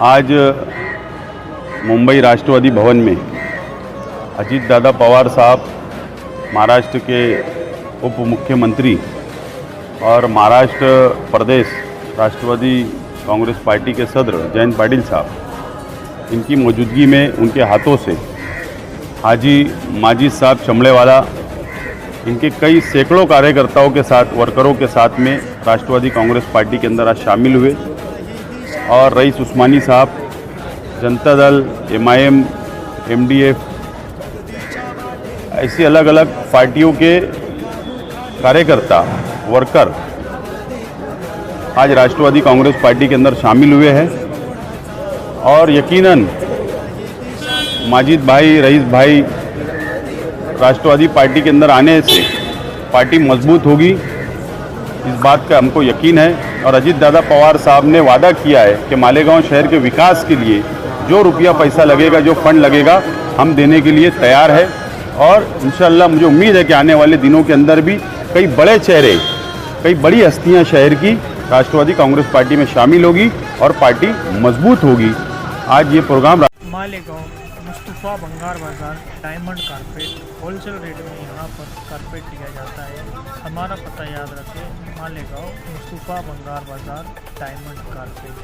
आज मुंबई राष्ट्रवादी भवन में अजीत दादा पवार साहब, महाराष्ट्र के उप मुख्यमंत्री और महाराष्ट्र प्रदेश राष्ट्रवादी कांग्रेस पार्टी के सदर जयंत पाटिल साहब, इनकी मौजूदगी में उनके हाथों से हाजी माजिद साहब चमड़ेवाला, इनके कई सैकड़ों कार्यकर्ताओं के साथ, वर्करों के साथ में राष्ट्रवादी कांग्रेस पार्टी के अंदर आज शामिल हुए और रईस उस्मानी साहब, जनता दल, MIM, MDF, ऐसी अलग अलग पार्टियों के कार्यकर्ता, वर्कर आज राष्ट्रवादी कांग्रेस पार्टी के अंदर शामिल हुए हैं। और यकीनन माजिद भाई, रईस भाई राष्ट्रवादी पार्टी के अंदर आने से पार्टी मजबूत होगी, इस बात का हमको यकीन है। और अजीत दादा पवार साहब ने वादा किया है कि मालेगांव शहर के विकास के लिए जो रुपया पैसा लगेगा, जो फंड लगेगा, हम देने के लिए तैयार है। और इंशाअल्लाह मुझे उम्मीद है कि आने वाले दिनों के अंदर भी कई बड़े चेहरे, कई बड़ी हस्तियां शहर की राष्ट्रवादी कांग्रेस पार्टी में शामिल होगी और पार्टी मजबूत होगी। आज ये प्रोग्राम मालेगांव मुस्तफ़ा बंगार बाज़ार डायमंड कारपेट होलसेल रेट में यहाँ पर कारपेट दिया जाता है। हमारा पता याद रखें, मालेगांव मुस्तफ़ा बंगार बाज़ार डायमंड कारपेट।